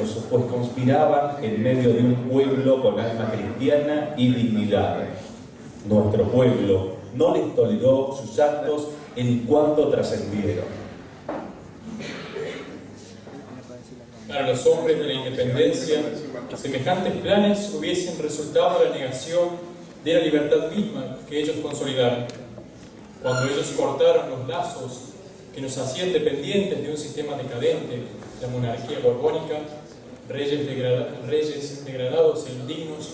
ellos, pues conspiraban en medio de un pueblo con alma cristiana y dignidad. Nuestro pueblo no les toleró sus actos en cuanto trascendieron. Para los hombres de la independencia, semejantes planes hubiesen resultado de la negación de la libertad misma que ellos consolidaron. Cuando ellos cortaron los lazos que nos hacían dependientes de un sistema decadente, la monarquía borbónica, reyes degradados e indignos,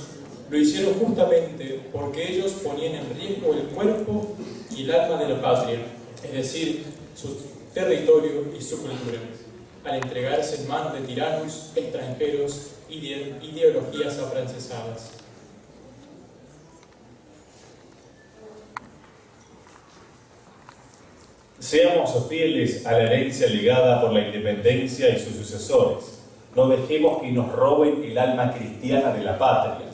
lo hicieron justamente porque ellos ponían en riesgo el cuerpo y el alma de la patria, es decir, su territorio y su cultura, al entregarse en manos de tiranos, extranjeros y de ideologías afrancesadas. Seamos fieles a la herencia legada por la independencia y sus sucesores. No dejemos que nos roben el alma cristiana de la patria.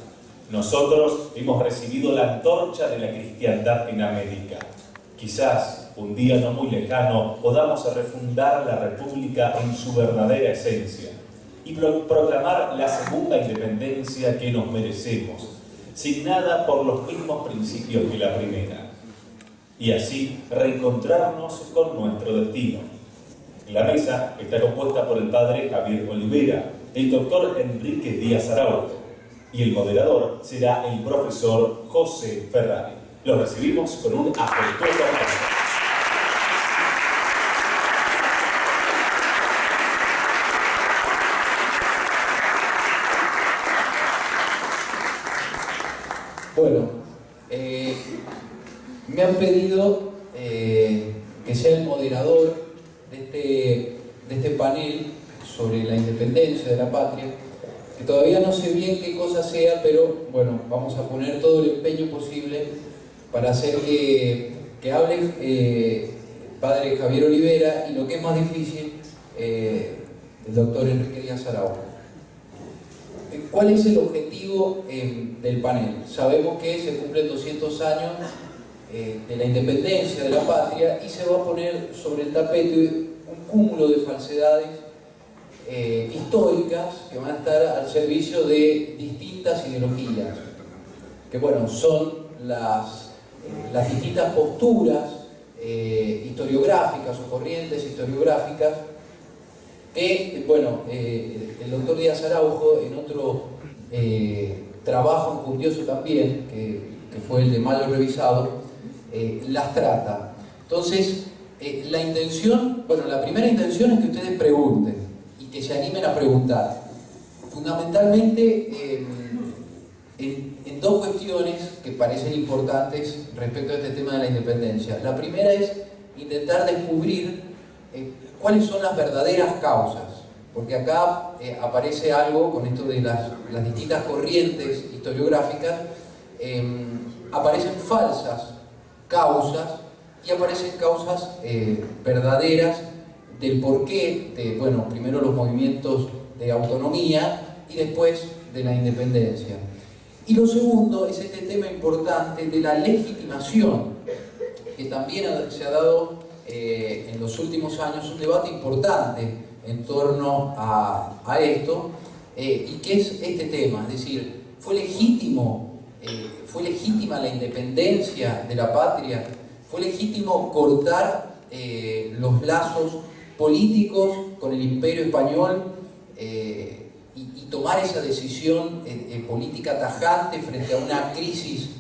Nosotros hemos recibido la antorcha de la cristiandad en América. Quizás, un día no muy lejano, podamos refundar la República en su verdadera esencia y proclamar la segunda independencia que nos merecemos, signada por los mismos principios que la primera, y así reencontrarnos con nuestro destino. La mesa está compuesta por el padre Javier Olivera, el doctor Enrique Díaz Araujo, y el moderador será el profesor José Ferrari. Los recibimos con un afectuoso aplauso. Bueno, me han pedido que sea el moderador de este panel sobre la independencia de la patria, que todavía no sé bien qué cosa sea, pero bueno, vamos a poner todo el empeño posible para hacer que hable padre Javier Olivera y, lo que es más difícil, el doctor Enrique Díaz Araujo. ¿Cuál es el objetivo del panel? Sabemos que se cumplen 200 años de la independencia de la patria y se va a poner sobre el tapete un cúmulo de falsedades históricas que van a estar al servicio de distintas ideologías, que bueno, son las distintas posturas historiográficas o corrientes historiográficas que, bueno, el doctor Díaz Araujo, en otro trabajo enjundioso también, que fue el de Malo Revisado, las trata. Entonces, la intención, bueno, la primera intención es que ustedes pregunten y que se animen a preguntar. Fundamentalmente en dos cuestiones que parecen importantes respecto a este tema de la independencia. La primera es intentar descubrir cuáles son las verdaderas causas, porque acá aparece algo con esto de las distintas corrientes historiográficas, aparecen falsas causas y aparecen causas verdaderas del porqué de, bueno, primero los movimientos de autonomía y después de la independencia. Y lo segundo es este tema importante de la legitimación, que también se ha dado en los últimos años un debate importante en torno a esto, y que es este tema, es decir, ¿fue legítima la independencia de la patria? ¿Fue legítimo cortar los lazos políticos con el Imperio Español y tomar esa decisión política tajante frente a una crisis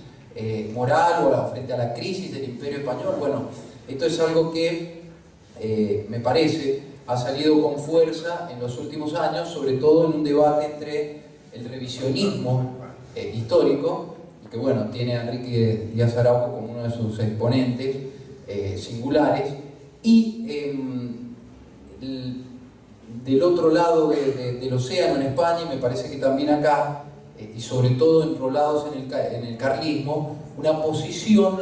moral o frente a la crisis del Imperio Español? Bueno, esto es algo que me parece ha salido con fuerza en los últimos años, sobre todo en un debate entre el revisionismo histórico, que bueno, tiene a Enrique Díaz Araujo como uno de sus exponentes singulares, y del otro lado del océano, en España, y me parece que también acá, y sobre todo enrolados en el carlismo, una posición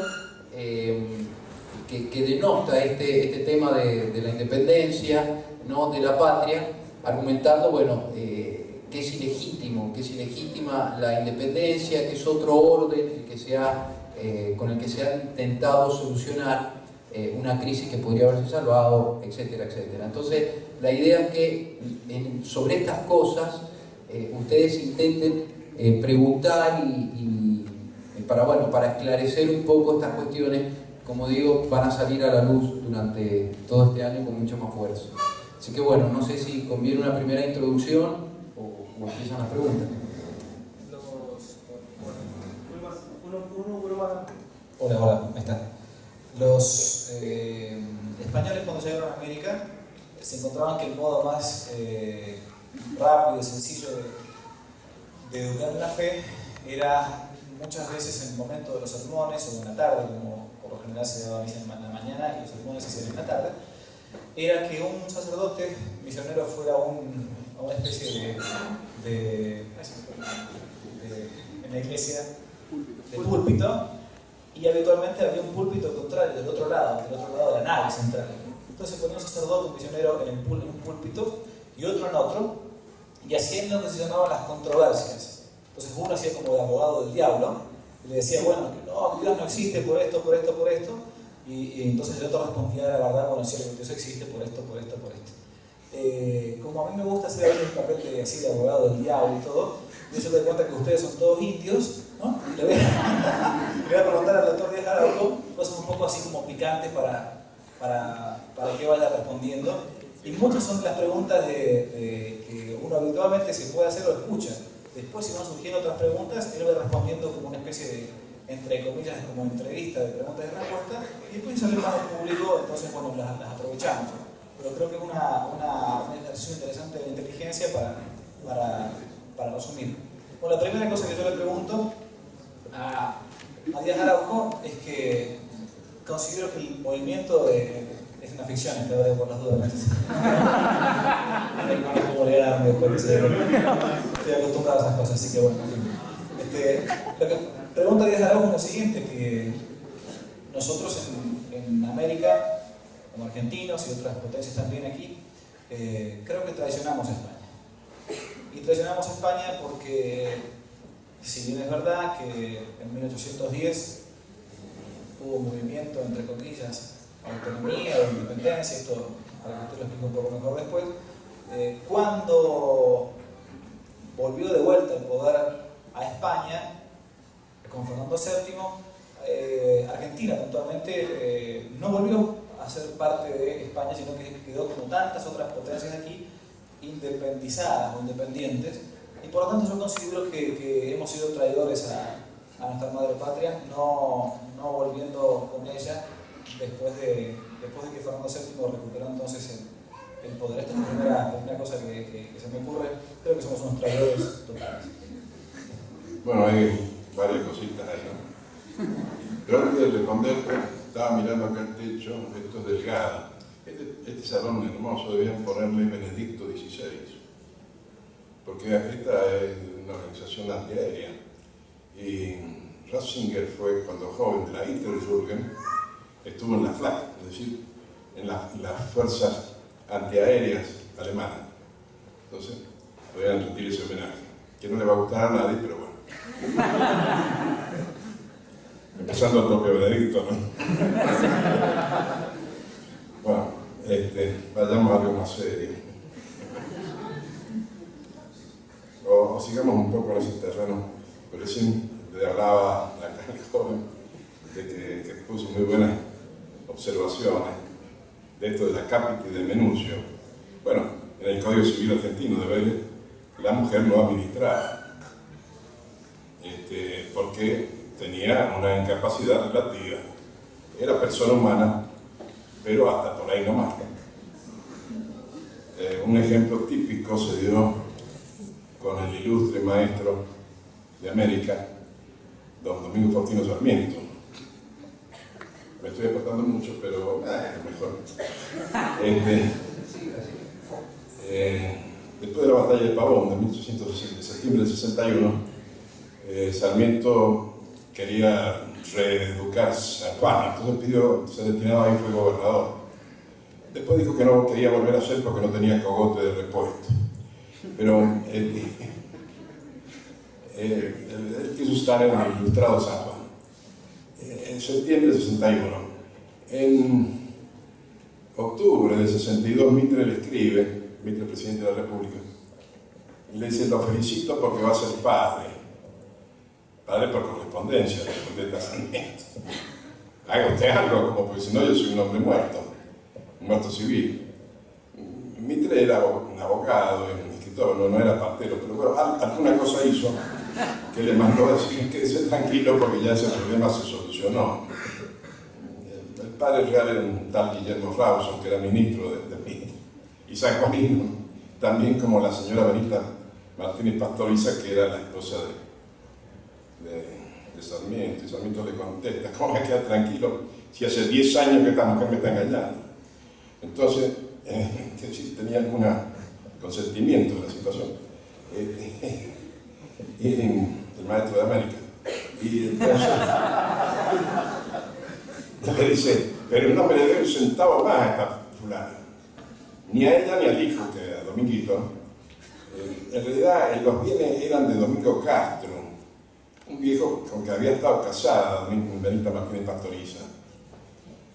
que denota este tema de la independencia, ¿no?, de la patria, argumentando, bueno, que es ilegítima la independencia, que es otro orden con el que se ha intentado solucionar una crisis que podría haberse salvado, etcétera, etcétera. Entonces, la idea es que sobre estas cosas ustedes intenten preguntar y para esclarecer un poco estas cuestiones, como digo, van a salir a la luz durante todo este año con mucha más fuerza. Así que bueno, no sé si conviene una primera introducción o empiezan las preguntas. Hola, ahí está. Los españoles cuando llegaron a América se encontraban que el modo más rápido y sencillo de educar en la fe era muchas veces en el momento de los sermones o en la tarde, como por lo general se daba misa en la mañana y los sermones se hacían en la tarde, era que un sacerdote misionero fuera a una especie en la iglesia de púlpito, y habitualmente había un púlpito contrario del otro lado de la nave central. Entonces ponía un sacerdote, un misionero en un púlpito y otro en otro, y hacían lo que se llamaban las controversias. Entonces uno hacía como de abogado del diablo y le decía, bueno, no, Dios no existe por esto, y entonces el otro respondía la verdad, bueno, sí, Dios existe por esto. Como a mí me gusta hacer el papel de abogado del diablo y todo, yo se doy cuenta que ustedes son todos indios, ¿no? Le voy a preguntar al doctor Díaz Araujo, cosas un poco así como picantes para que vaya respondiendo. Y muchas son las preguntas que uno habitualmente se puede hacer o escucha. Después, si van surgiendo otras preguntas, él va respondiendo como una especie de, entre comillas, como entrevista de preguntas y respuestas, y después sale más al público, entonces bueno, las aprovechamos. Pero creo que es una ejercicio interesante de inteligencia para resumir. Bueno, la primera cosa que yo le pregunto a Díaz Araujo es que considero que el movimiento es una ficción, por las dudas. No hay cómo leerme después, estoy acostumbrado a esas cosas, así que bueno, en fin. Lo que pregunta Díaz Araujo es lo siguiente, que nosotros en América, como argentinos y otras potencias también aquí, creo que traicionamos a España. Y traicionamos a España porque, si bien es verdad que en 1810 hubo un movimiento, entre comillas, autonomía o independencia, esto para que usted lo explique un poco mejor después, cuando volvió de vuelta el poder a España, con Fernando VII, Argentina puntualmente no volvió a ser parte de España, sino que quedó como tantas otras potencias aquí, independizadas o independientes, y por lo tanto yo considero que hemos sido traidores a nuestra madre patria, no volviendo con ella después de que Fernando VII recuperó entonces el poder. Esta es la primera cosa que se me ocurre. Creo que somos unos traidores totales. Bueno, hay varias cositas ahí, ¿no? Pero antes de responderte, estaba mirando acá el techo, esto es delgada. Este salón hermoso debían ponerle Benedicto XVI, porque esta es una organización antiaérea. Y Ratzinger fue, cuando joven, de la Inteljurgen, estuvo en la FLAG, es decir, en las fuerzas antiaéreas alemanas. Entonces, podrían rendir ese homenaje, que no le va a gustar a nadie, pero bueno. Empezando el propio Benedicto, ¿no? Bueno, vayamos a algo más serio. O sigamos un poco en ese terreno. Pero recién le hablaba acá el joven de que puso muy buenas observaciones de esto de la capit y del menuncio. Bueno, en el Código Civil argentino de Vélez, la mujer no administraba, porque tenía una incapacidad relativa. Era persona humana, pero hasta por ahí nomás. Un ejemplo típico se dio con el ilustre maestro de América, don Domingo Faustino Sarmiento. Me estoy apartando mucho, pero es mejor. Después de la batalla de Pavón de septiembre del 61, Sarmiento quería reeducar a Juan, entonces se destinado ahí, fue gobernador. Después dijo que no quería volver a ser porque no tenía cogote de repuesto. Pero él quiso estar en el Ilustrado San Juan. En septiembre del 61, En octubre del 62, Mitre le escribe, Mitre, presidente de la República, y le dice: lo felicito porque va a ser padre. Padre por correspondencia, responde a Sarmiento. Haga usted algo, como porque si no yo soy un hombre muerto, un muerto civil. Mitre era un abogado, un escritor, no era partero, pero bueno, alguna cosa hizo que le mandó a decir: quédese tranquilo porque ya ese problema se solucionó. El padre real era un tal Guillermo Rawson, que era ministro de Mitre, y sanjuanino, también como la señora Benita Martínez Pastoriza, que era la esposa de Sarmiento, y Sarmiento le contesta: ¿cómo me queda tranquilo si hace 10 años que esta mujer me está engañando? Entonces, tenía algún consentimiento de la situación. El maestro de América. Y entonces le dice: pero no me le doy un centavo más a esta fulana, ni a ella ni al hijo, que era Dominguito. En realidad los bienes eran de Domingo Castro, un viejo con que había estado casada Benita Martínez Pastoriza.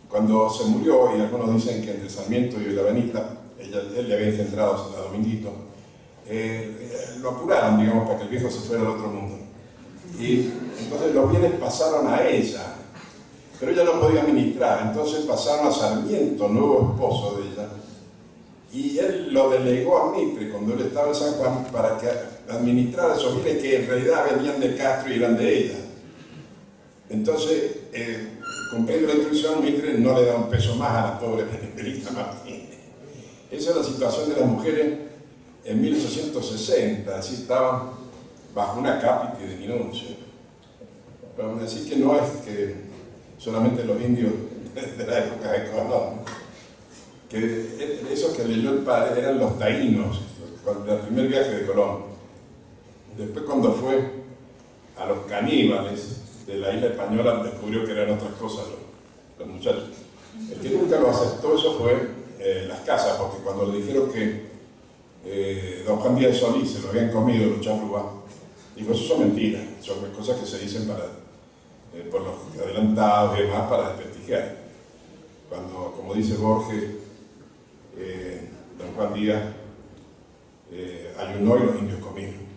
Cuando se murió, y algunos dicen que entre Sarmiento y la Benita, él le había engendrado a Dominguito, lo apuraron, digamos, para que el viejo se fuera al otro mundo. Y entonces los bienes pasaron a ella, pero ella no podía administrar, entonces pasaron a Sarmiento, nuevo esposo de ella, y él lo delegó a Mitre cuando él estaba en San Juan para que administrara esos bienes que en realidad venían de Castro y eran de ella. Entonces, cumpliendo la instrucción, Mitre no le da un peso más a la pobre Benita Martínez. Esa es la situación de las mujeres en 1860, así estaban bajo una cápita de denuncia. Pero decir que no es que solamente los indios de la época de Colón, que esos que leyó el padre eran los taínos, del primer viaje de Colón. Después, cuando fue a los caníbales de la isla española, descubrió que eran otras cosas los muchachos. El que nunca lo aceptó eso fue Las Casas, porque cuando le dijeron que don Juan Díaz Solís se lo habían comido los charrúas, dijo: eso son mentiras, son cosas que se dicen por los adelantados y demás para desprestigiar. Cuando, como dice Borges, don Juan Díaz ayunó y los indios comieron.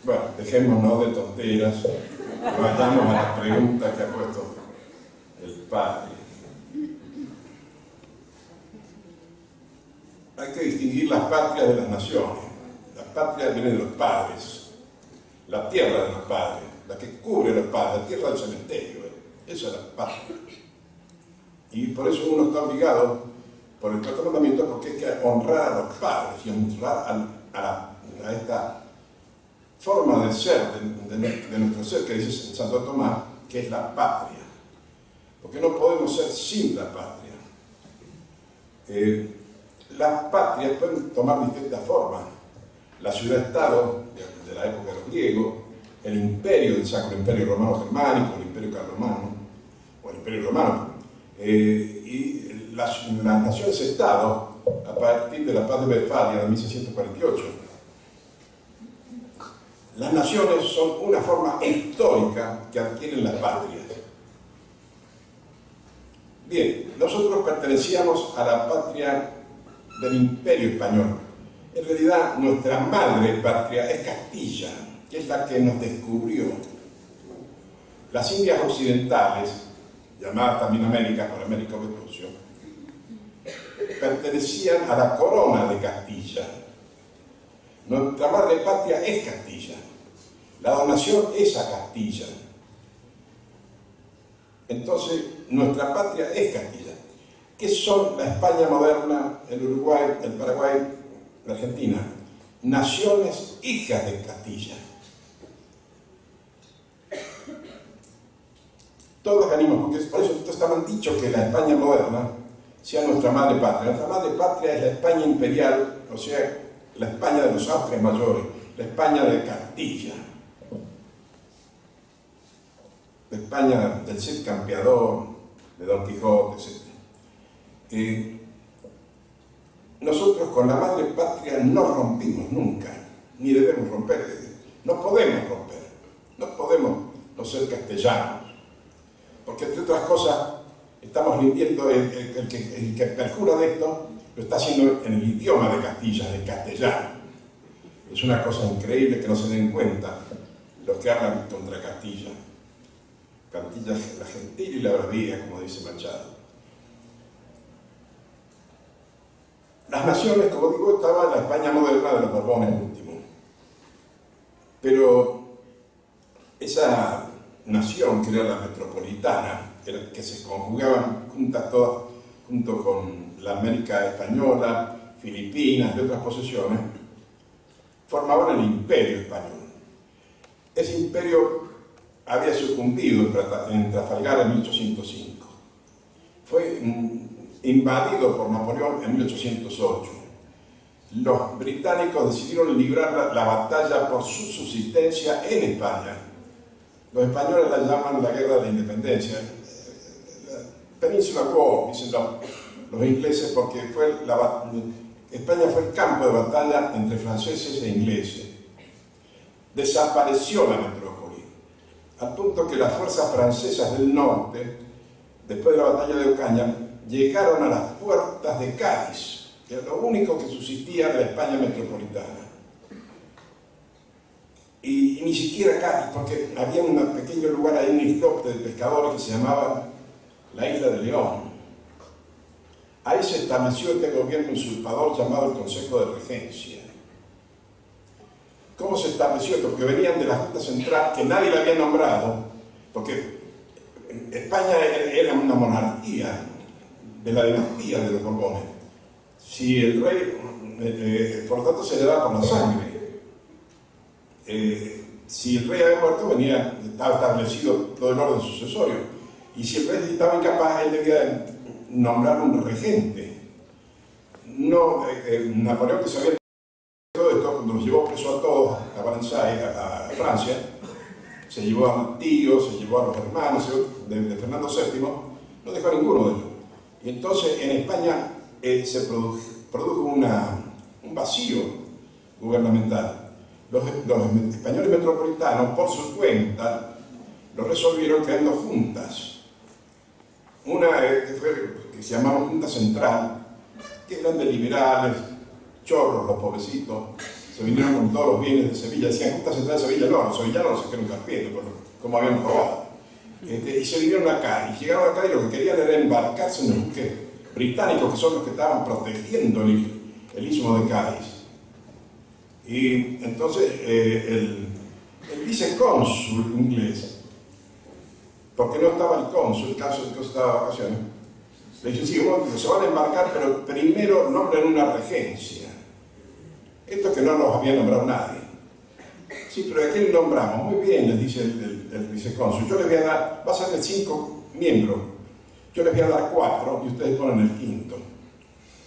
Bueno, dejémonos de tonteras, vayamos a las preguntas que ha puesto el padre. Hay que distinguir las patrias de las naciones. Las patrias vienen de los padres, la tierra de los padres, la que cubre a los padres, la tierra del cementerio. Esa es la patria. Y por eso uno está obligado por el cuarto mandamiento, porque hay que honrar a los padres y honrar a esta forma de ser, de nuestro ser, que dice Santo Tomás, que es la patria. Porque no podemos ser sin la patria. Las patrias pueden tomar distintas formas. La ciudad-estado de la época de los griegos, el imperio del Sacro Imperio Romano Germánico, el Imperio Carlomano, o el Imperio Romano, y las naciones-estado a partir de la Paz de Westfalia de 1648. Las naciones son una forma histórica que adquieren las patrias. Bien, nosotros pertenecíamos a la patria del Imperio Español. En realidad, nuestra madre patria es Castilla, que es la que nos descubrió. Las Indias Occidentales, llamadas también América por Américo Vespucio, pertenecían a la corona de Castilla. Nuestra madre patria es Castilla. La donación es a Castilla. Entonces, nuestra patria es Castilla. ¿Qué son la España moderna, el Uruguay, el Paraguay, la Argentina? Naciones hijas de Castilla. Todos venimos, porque por eso está mal dicho que la España moderna sea nuestra madre patria. Nuestra madre patria es la España imperial, o sea, la España de los Austrias mayores, la España de Castilla, la España del Cid Campeador, de Don Quijote, etc. Nosotros con la madre patria no rompimos nunca, ni debemos romper. No podemos romper, no podemos no ser castellanos. porque entre otras cosas estamos rindiendo, el que perjura de esto lo está haciendo en el idioma de Castilla, en castellano. Es una cosa increíble que no se den cuenta los que hablan contra Castilla. Castilla es la gentil y la bravía, como dice Machado. Las naciones, como digo, estaba en la España moderna de los Borbones último. Pero esa nación, que era la metropolitana, que se conjugaban juntas todas, junto con la América española, Filipinas y otras posesiones, formaban el Imperio español. Ese imperio había sucumbido en Trafalgar en 1805. Fue invadido por Napoleón en 1808. Los británicos decidieron librar la batalla por su subsistencia en España. Los españoles la llaman la Guerra de la Independencia. Peninsular War, dicen los ingleses, porque España fue el campo de batalla entre franceses e ingleses. Desapareció la metrópoli, al punto que las fuerzas francesas del norte, después de la batalla de Ocaña, llegaron a las puertas de Cádiz, que era lo único que subsistía de la España metropolitana. Y ni siquiera Cádiz, porque había un pequeño lugar ahí, un islote de pescadores que se llamaba la Isla de León. Ahí se estableció este gobierno usurpador llamado el Consejo de Regencia. ¿Cómo se estableció esto? Porque venían de la Junta Central, que nadie la había nombrado, porque España era una monarquía de la dinastía de los Borbones. Si el rey, por lo tanto, se le daba por la sangre. Si el rey había muerto, estaba establecido todo el orden sucesorio. Y si el rey estaba incapaz, él debía nombrar un regente. No, Napoleón, que sabía todo esto, cuando los llevó preso a todos a Valencia, a Francia, se llevó a tíos, se llevó a los hermanos de Fernando VII, no dejó a ninguno de ellos. Y entonces en España se produjo un vacío gubernamental. Los españoles metropolitanos, por su cuenta, lo resolvieron creando juntas. Una que se llamaba Junta Central, que eran de liberales, chorros, los pobrecitos, se vinieron con todos los bienes de Sevilla. Decían Junta Central de Sevilla, no, los sevillanos los sacaron carpieto, como habían robado. Y se vinieron acá, y llegaron acá y lo que querían era embarcarse en los buques británicos, que son los que estaban protegiendo el istmo de Cádiz. Y entonces el vicecónsul inglés, porque no estaba el cónsul, el caso de que estaba de vacaciones, le dice, sí, bueno, se van a embarcar, pero primero nombren una regencia. Esto que no nos había nombrado nadie. Sí, pero ¿a quién nombramos? Muy bien, les dice el vicecónsul. Yo les voy a dar, va a ser de 5 miembros. Yo les voy a dar 4 y ustedes ponen el quinto.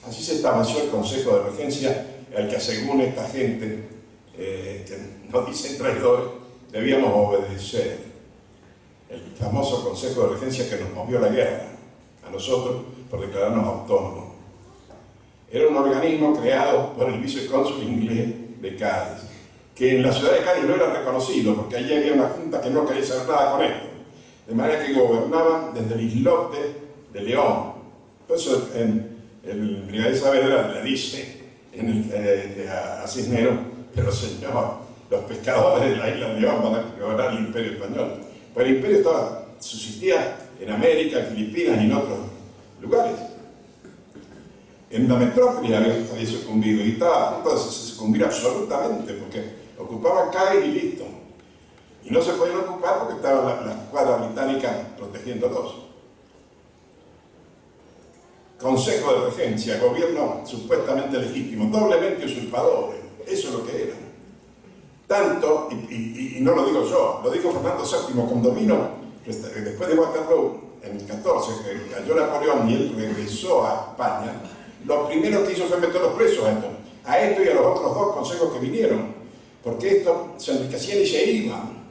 Así se estableció el Consejo de Regencia, al que según esta gente, que nos dicen traidores, debíamos obedecer. El famoso Consejo de Regencia que nos movió la guerra a nosotros por declararnos autónomos. Era un organismo creado por el vicecónsul inglés de Cádiz, que en la ciudad de Cádiz no era reconocido, porque allí había una junta que no quería saber nada con esto. De manera que gobernaban desde el islote de León. Por eso el brigadier Saavedra le dice a Cisneros, pero señor, los pescadores de la isla de León van a gobernar el Imperio Español. Pero el imperio subsistía en América, en Filipinas y en otros lugares. En la metrópoli había sucumbido y estaba a punto de sucumbir absolutamente, porque ocupaban Cádiz y listo. Y no se podían ocupar porque estaba la escuadra británica protegiéndolos. Consejo de Regencia, gobierno supuestamente legítimo, doblemente usurpadores, eso es lo que eran. Tanto, y no lo digo yo, lo dijo Fernando VII cuando vino, después de Waterloo, en el 14, que cayó Napoleón y él regresó a España, lo primero que hizo fue meterlos presos a esto y a los otros 2 consejos que vinieron, porque estos se enriquecían y se iban,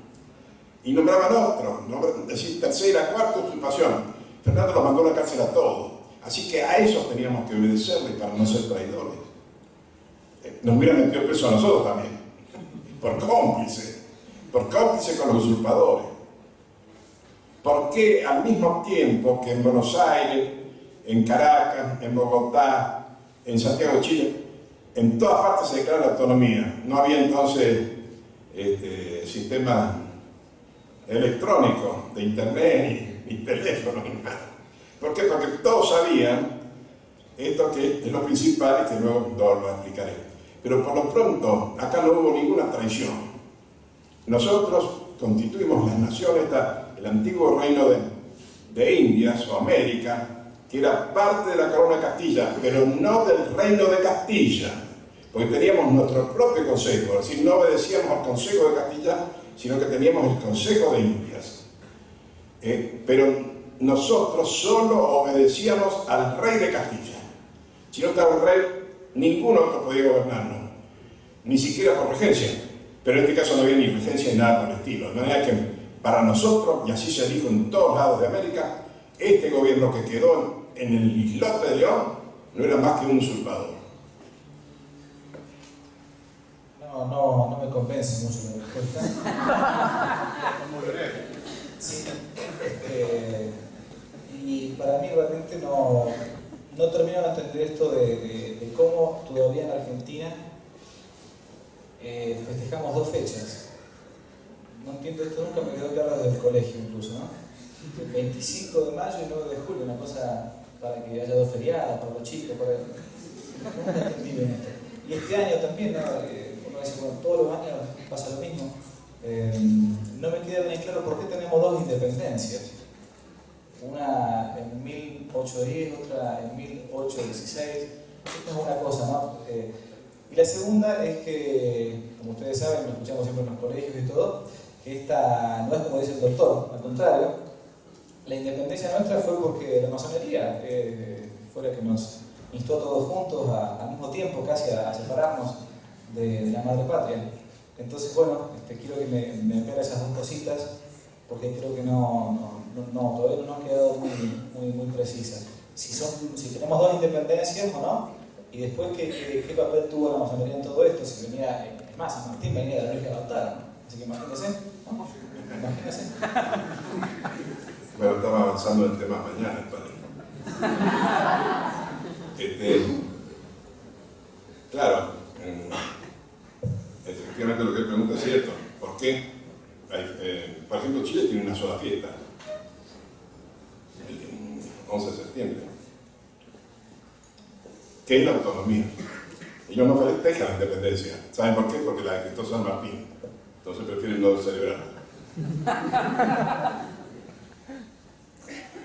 y nombraban otros, es decir, tercera, cuarta usurpación. Fernando los mandó a la cárcel a todos, así que a esos teníamos que obedecerle para no ser traidores. Nos hubieran metido presos a nosotros también, por cómplice con los usurpadores. ¿por qué al mismo tiempo que en Buenos Aires, en Caracas, en Bogotá, en Santiago de Chile, en todas partes se declara la autonomía? No había entonces sistema electrónico de internet, ni teléfono, ni nada. ¿Por qué? Porque todos sabían esto que es lo principal y que luego lo explicaré. Pero por lo pronto, acá no hubo ninguna traición. Nosotros constituimos las naciones, el antiguo reino de Indias o América, que era parte de la corona de Castilla, pero no del reino de Castilla, porque teníamos nuestro propio consejo, es decir, no obedecíamos al consejo de Castilla, sino que teníamos el consejo de Indias. Pero nosotros solo obedecíamos al rey de Castilla. Si no estaba el rey, ningún otro podía gobernarnos, ni siquiera por regencia. Pero en este caso no había ni regencia ni nada por el estilo. De manera que para nosotros, y así se dijo en todos lados de América, este gobierno que quedó en el islote de León no era más que un usurpador. No me convence mucho la respuesta. Sí, y para mí realmente no termino de entender esto de cómo todavía en Argentina festejamos dos fechas. No entiendo esto, nunca me quedó claro desde el colegio incluso, ¿no? El 25 de mayo y 9 de julio, una cosa para que haya dos feriados, para los chicos, nunca entendí bien esto. Y este año también, ¿no? Uno dice, bueno, todos los años pasa lo mismo. No me queda bien claro por qué tenemos dos independencias. Una en 1810, otra en 1816. Esta es una cosa, ¿no? Y la segunda es que, como ustedes saben, lo escuchamos siempre en los colegios y todo, que esta no es como dice el doctor, al contrario, la independencia nuestra fue porque la masonería fue la que nos instó a todos juntos al mismo tiempo casi a separarnos de la madre patria. Entonces, bueno, quiero que me aclare esas dos cositas, porque creo que todavía no nos han quedado muy precisas. Si tenemos dos independencias o no, y después qué papel tuvo la masonería en todo esto, si venía, es más, San Martín venía de la Virgen de Lautaro, así que imagínense, ¿no? Imagínense. Bueno, estamos avanzando en temas mañana, padre. Claro, efectivamente lo que él pregunta es cierto. ¿Por qué? Por ejemplo, Chile tiene una sola fiesta, el 11 de septiembre, que es la autonomía. Ellos no festejan la independencia. ¿Saben por qué? Porque la decretó San Martín. Entonces prefieren no celebrarla.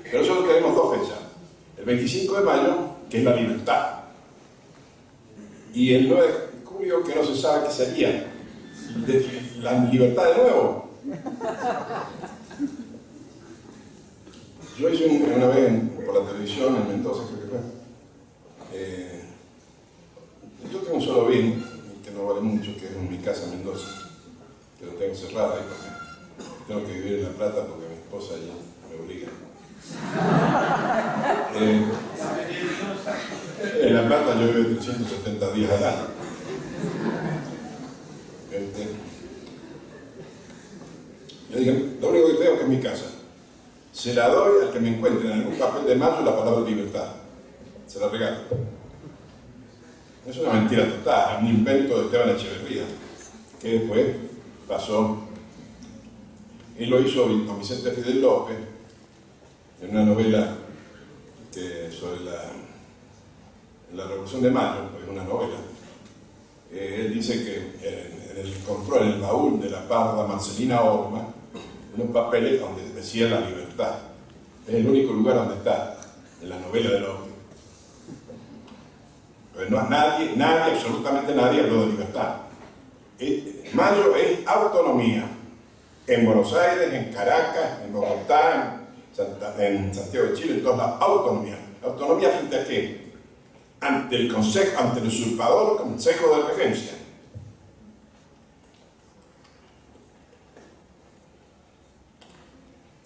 Pero nosotros tenemos dos fechas. El 25 de mayo, que es la libertad. Y el 9 de julio, que no se sabe qué sería. La libertad de nuevo. Yo hice una vez por la televisión en Mendoza, creo que fue. Yo tengo un solo bien, que no vale mucho, que es en mi casa en Mendoza, que lo tengo cerrado ahí porque tengo que vivir en La Plata porque mi esposa allí me obliga. En La Plata yo vivo 370 días al año. Yo dije, lo único que tengo que es mi casa. Se la doy al que me encuentre en algún papel de mayo la palabra libertad. Se la regalo. Es una mentira total, un invento de Esteban Echeverría, que después pasó. Él lo hizo con Vicente Fidel López, en una novela sobre la Revolución de Mayo, es una novela. Él dice que encontró en el baúl de la parda Marcelina Orma unos papeles donde decía la libertad. Es el único lugar donde está, en la novela de López. Pero no, nadie, absolutamente nadie habló de libertad. Mayo es autonomía. En Buenos Aires, en Caracas, en Bogotá, en Santiago de Chile, en todas las autonomía. ¿Autonomía frente a qué? Ante el consejo, ante el usurpador, consejo de regencia.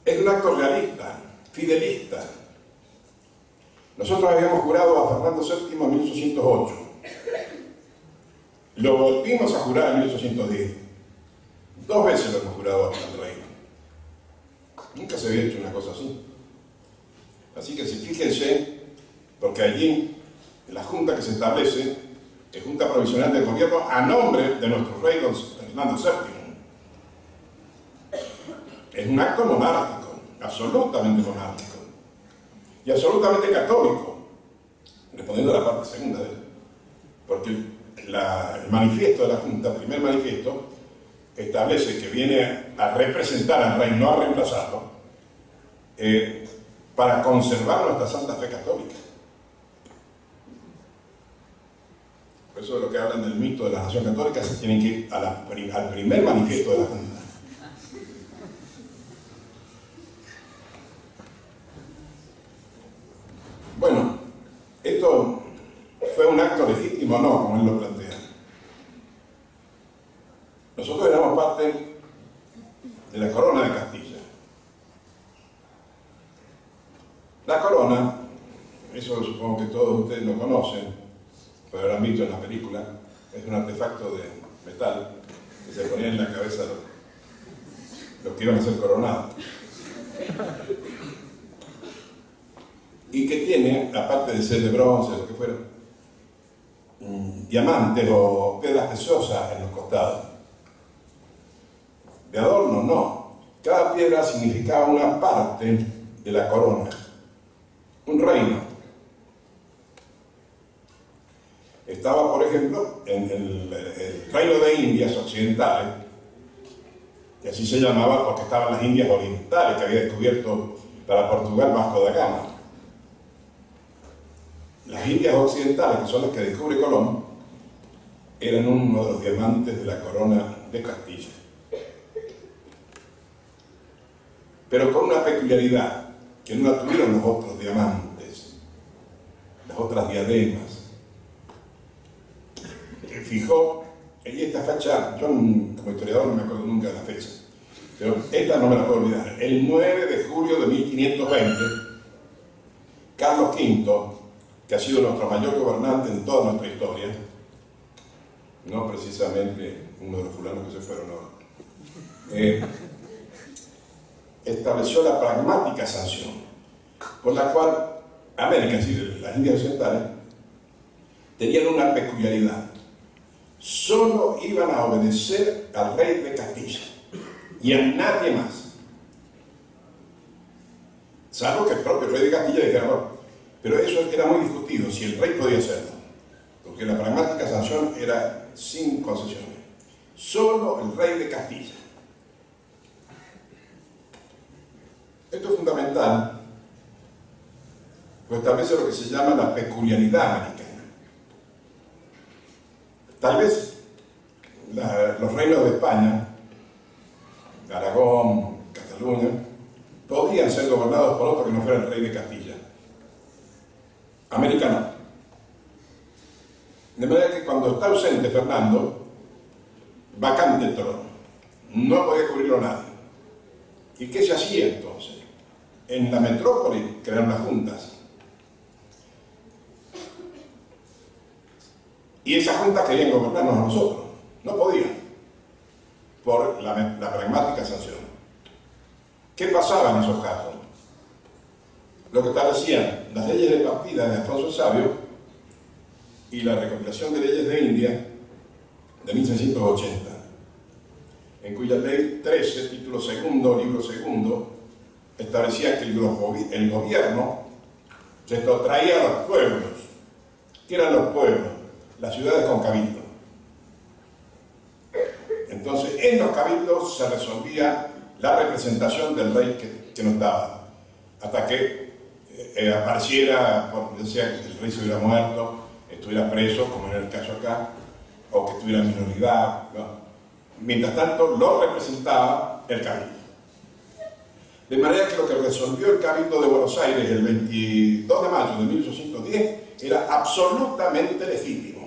Es un acto realista, fidelista. Nosotros habíamos jurado a Fernando VII en 1808. Lo volvimos a jurar en 1810. 2 veces lo hemos jurado al rey. Nunca se había hecho una cosa así. Así que fíjense, porque allí la junta que se establece es Junta Provisional del Gobierno a nombre de nuestro rey don Fernando VII. Es un acto monárquico, absolutamente monárquico y absolutamente católico, respondiendo a la parte segunda de él. Porque el manifiesto de la Junta, el primer manifiesto, establece que viene a representar al rey, no a reemplazarlo, para conservar nuestra santa fe católica. Por eso de lo que hablan del mito de la nación católica se tienen que ir al primer manifiesto de la Junta. Bueno, esto fue un acto legítimo o no, como él lo plantea. Nosotros éramos parte de la corona de Castilla. La corona, eso supongo que todos ustedes lo conocen, lo habrán visto en la película, es un artefacto de metal que se ponía en la cabeza de los que iban a ser coronados. Y que tiene, aparte de ser de bronce, lo que fuera, diamantes o piedras preciosas en los costados. De adorno, no. Cada piedra significaba una parte de la corona, un reino. Estaba, por ejemplo, en el reino de Indias occidentales, que así se llamaba porque estaban las Indias orientales que había descubierto para Portugal Vasco da Gama. Las Indias occidentales, que son las que descubre Colón, eran uno de los diamantes de la corona de Castilla. Pero con una peculiaridad, que no la tuvieron los otros diamantes, las otras diademas. Fijó, y esta fecha, yo como historiador no me acuerdo nunca de la fecha, pero esta no me la puedo olvidar. El 9 de julio de 1520, Carlos V, que ha sido nuestro mayor gobernante en toda nuestra historia, no precisamente uno de los fulanos que se fueron ahora, estableció la pragmática sanción, por la cual América, es decir, las Indias Occidentales, tenían una peculiaridad. Solo iban a obedecer al rey de Castilla y a nadie más. Salvo que el propio rey de Castilla dijera, bueno, pero eso era muy discutido, si el rey podía hacerlo, porque la pragmática sanción era sin concesiones. Solo el rey de Castilla. Esto es fundamental, pues establece lo que se llama la peculiaridad americana. Tal vez los reinos de España, Aragón, Cataluña, podían ser gobernados por otro que no fuera el rey de Castilla. América no. De manera que cuando está ausente Fernando, vacante el trono. No podía cubrirlo nadie. ¿Y qué se hacía entonces? En la metrópoli crearon las juntas. Y esas juntas querían gobernarnos a nosotros. No podían, por la pragmática sanción. ¿Qué pasaba en esos casos? Lo que establecían las leyes de partida de Alfonso el Sabio y la recopilación de leyes de India de 1680, en cuya ley 13, título segundo, libro segundo, establecía que el gobierno se traía a los pueblos. ¿Qué eran los pueblos? Las ciudades con cabildo. Entonces, en los cabildos se resolvía la representación del rey que nos daba, hasta que apareciera, ya sea que el rey se hubiera muerto, estuviera preso, como en el caso acá, o que estuviera en minoridad, ¿no? Mientras tanto, lo representaba el cabildo. De manera que lo que resolvió el Cabildo de Buenos Aires el 22 de mayo de 1810 era absolutamente legítimo.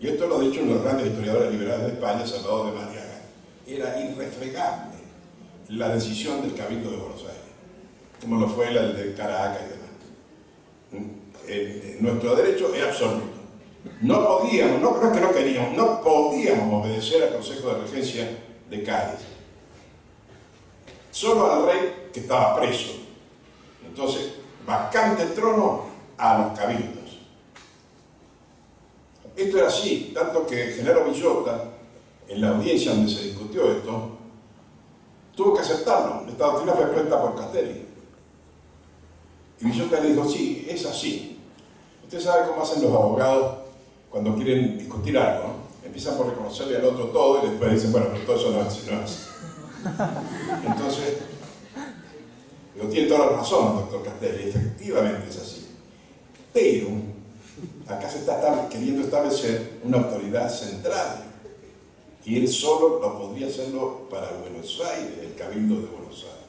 Y esto lo ha dicho uno de los grandes historiadores liberales de España, Salvador de Madariaga. Era irrefregable la decisión del Cabildo de Buenos Aires, como lo fue la de Caracas y demás. Nuestro derecho es absoluto. No podíamos, no es que no queríamos, no podíamos obedecer al Consejo de Regencia de Cádiz. Solo al rey que estaba preso. Entonces, vacante el trono a los cabildos. Esto era así, tanto que Genaro Villota, en la audiencia donde se discutió esto, tuvo que aceptarlo. Esta doctrina fue expuesta por Castelli. Y Villota le dijo, sí, es así. Usted sabe cómo hacen los abogados cuando quieren discutir algo, ¿no? Empiezan por reconocerle al otro todo y después dicen, bueno, pero todo eso no es así. Entonces, tiene toda la razón, doctor Castelli, efectivamente es así. Pero acá se está queriendo establecer una autoridad central. Y él solo lo podría hacerlo para Buenos Aires, el Cabildo de Buenos Aires.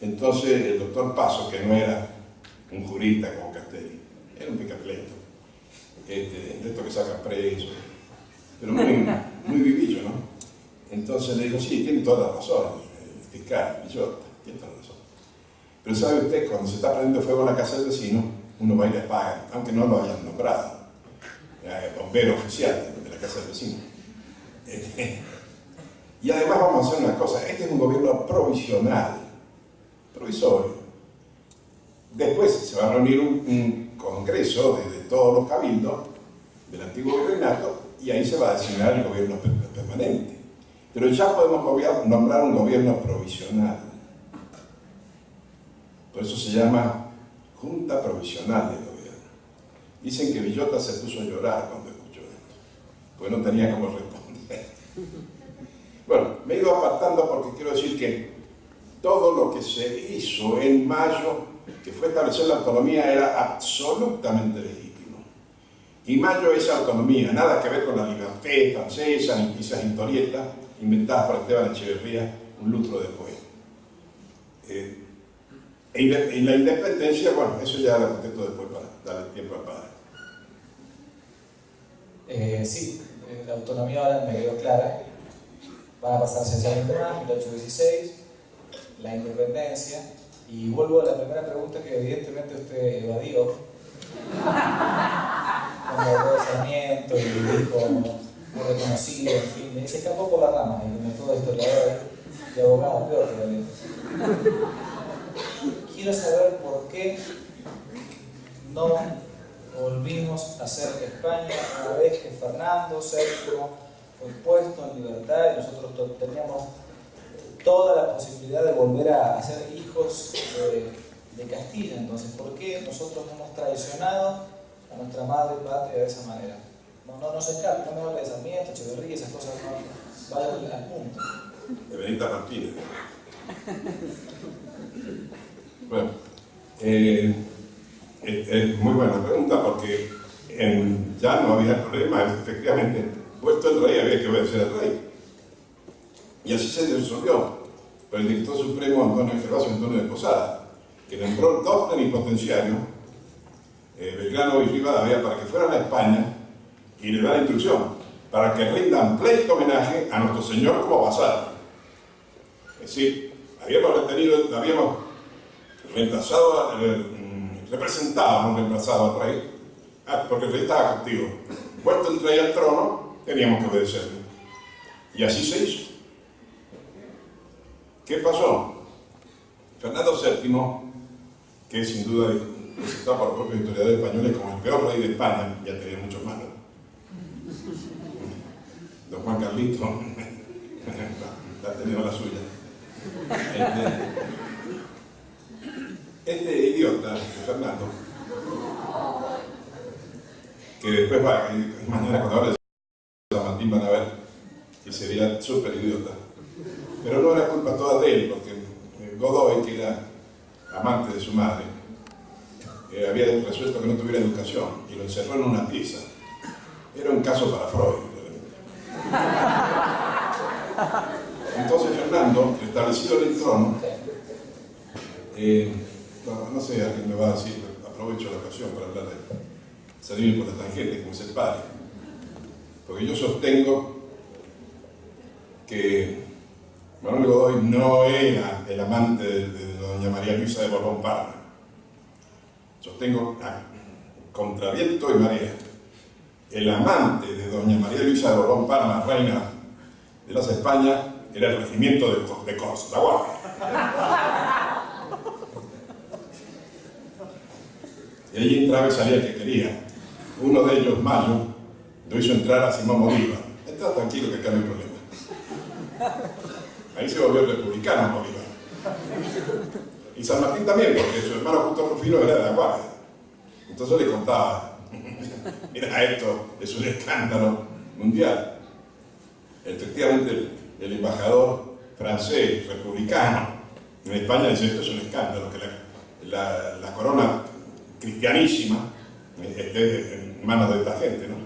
Entonces el doctor Paso, que no era un jurista como Castelli, era un picapleto, de estos que sacan preso, pero muy vivillo, ¿no? Entonces le dijo, sí, tiene toda la razón, el fiscal, Villota, tiene toda la razón. Pero sabe usted, cuando se está prendiendo fuego en la casa del vecino, uno va y le paga, aunque no lo hayan nombrado. Bombero oficial de la casa del vecino. Y además vamos a hacer una cosa, este es un gobierno provisional, provisorio. Después se va a reunir un congreso de todos los cabildos del antiguo virreinato y ahí se va a designar el gobierno permanente. Pero ya podemos nombrar un gobierno provisional. Por eso se llama Junta Provisional del Gobierno. Dicen que Villota se puso a llorar cuando escuchó esto, porque no tenía cómo responder. Bueno, me he ido apartando porque quiero decir que todo lo que se hizo en mayo, que fue establecer la autonomía, era absolutamente legítimo. Y mayo es autonomía, nada que ver con la liberté francesa, ni esas historietas inventadas por Esteban Echeverría un lustro después. En la independencia, bueno, eso ya lo contesto después para darle tiempo al padre. Sí, la autonomía ahora me quedó clara. Van a pasar 6 años más, 1816, la independencia. Y vuelvo a la primera pregunta que evidentemente usted evadió. Cuando habló de Sarmiento y dijo muy reconocido, en fin, se escapó por la rama, y como todo historiador y abogado, peor todavía. Quiero saber por qué no volvimos a ser España una vez que Fernando VII fue puesto en libertad y nosotros teníamos toda la posibilidad de volver a ser hijos de Castilla. Entonces, ¿por qué nosotros hemos traicionado a nuestra madre patria de esa manera? No se escape, no me hable de Sarmiento, Echeverría, esas cosas no vayan al punto. De Benita Martínez. Bueno, es muy buena pregunta porque ya no había problema, efectivamente, puesto el rey había que obedecer al rey. Y así se resolvió por el director supremo Antonio Gervasio Antonio de Posada, que nombró 2 plenipotenciarios, Belgrano y Rivadavia, para que fueran a España y le da la instrucción para que rindan pleito homenaje a nuestro Señor como vasallo. Es decir, habíamos reemplazado, reemplazado al rey, porque el rey estaba cautivo. Puesto el rey al trono, teníamos que obedecerle. Y así se hizo. ¿Qué pasó? Fernando VII, que sin duda es citado por los propios historiadores españoles como el peor rey de España, ya tenía muchos más. Don Juan Carlito ha tenido la suya. Este idiota, Fernando, que después mañana cuando hable de San Martín van a ver que sería súper idiota. Pero no era culpa toda de él, porque Godoy, que era amante de su madre, había resuelto que no tuviera educación y lo encerró en una pieza. Era un caso para Freud. Entonces Fernando, establecido en el trono, no sé, alguien me va a decir, aprovecho la ocasión para hablar de salir por la tangente, como es el padre, porque yo sostengo que Manuel Godoy no era el amante de doña María Luisa de Borbón Parma. Sostengo, contra viento y marea, el amante de doña María Luisa de Borbón Parma, reina de las Españas, era el regimiento de Córdoba, la guardia. Y ahí entraba y salía el que quería. Uno de ellos, Mayo, lo hizo entrar a Simón Bolívar. Está tranquilo que acá no hay problema. Ahí se volvió republicano Bolívar. Y San Martín también, porque su hermano Justo Rufino era de la guardia. Entonces le contaba, mira, esto es un escándalo mundial. Efectivamente, el embajador francés, republicano, en España dice, esto es un escándalo, que la corona cristianísima esté en manos de esta gente, ¿no?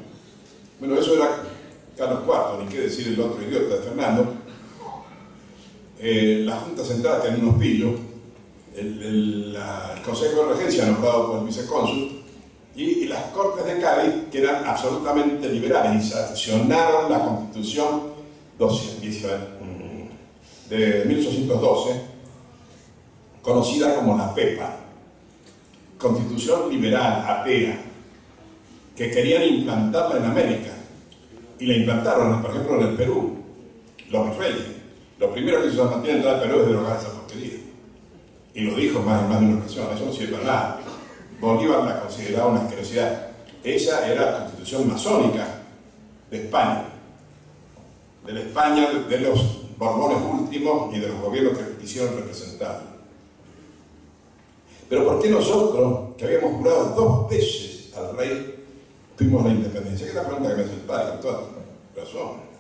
Bueno, eso era Carlos IV, ni qué decir el otro idiota de Fernando. La Junta Central tenía unos pillos, el Consejo de Regencia nombrado por el vicecónsul y las Cortes de Cádiz, que eran absolutamente liberales y sancionaron la Constitución de 1812, conocida como la PEPA, Constitución Liberal, atea, que querían implantarla en América, y la implantaron, por ejemplo, en el Perú, los reyes. Lo primero que hizo San Martín entrar al Perú es derogar esa porquería. Y lo dijo más de una ocasión, eso no sirve para nada. Bolívar la consideraba una asquerosidad. Esa era la constitución masónica de España. De la España de los Borbones últimos y de los gobiernos que quisieron representarlo. Pero ¿por qué nosotros, que habíamos jurado 2 veces al rey, tuvimos la independencia? Que es la pregunta que me hace el padre, con toda razón.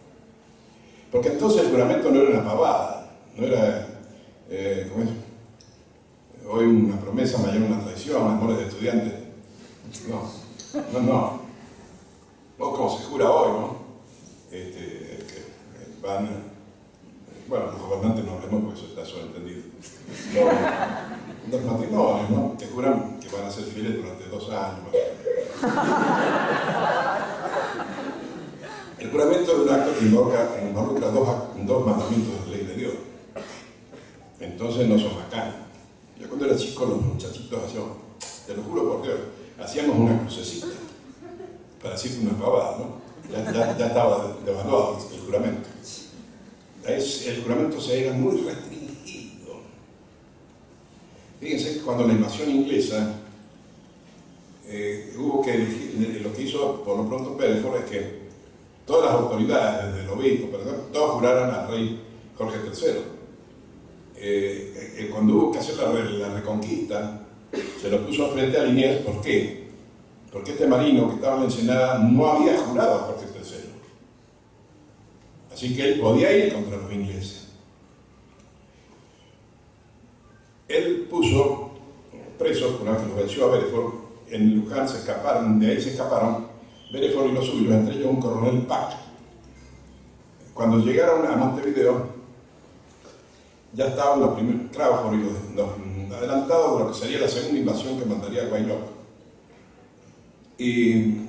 Porque entonces el juramento no era una pavada, no era, ¿cómo es? Hoy una promesa, mañana una traición, amores de estudiantes. No. O como se jura hoy, ¿no? Que van, bueno, los gobernantes no hablemos porque eso está sobreentendido. Los matrimonios, ¿no? Que juran que van a ser fieles durante 2 años. El juramento es un acto que involucra 2 mandamientos de la ley de Dios. Entonces no son bacanas. Yo cuando era chico, los muchachitos hacíamos, te lo juro por Dios, hacíamos una crucecita para decir una pavada, ¿no? Ya estaba devaluado el juramento. El juramento se era muy restringido. Fíjense que cuando la invasión inglesa hubo que elegir, lo que hizo por lo pronto Bedford es que todas las autoridades, desde el obispo, todos juraran al rey Jorge III. Cuando hubo que hacer la reconquista, se lo puso frente a Liniers. ¿Por qué? Porque este marino que estaba en la Ensenada no había jurado a Jorge III. Así que él podía ir contra los ingleses. Él puso presos, una vez que los venció a Bedford, en Luján se escaparon, de ahí se escaparon Bedford y los suyos, entre ellos un coronel Pack. Cuando llegaron a Montevideo, ya estaban los primeros Crawford y los adelantados de lo que sería la segunda invasión que mandaría Guayló. Y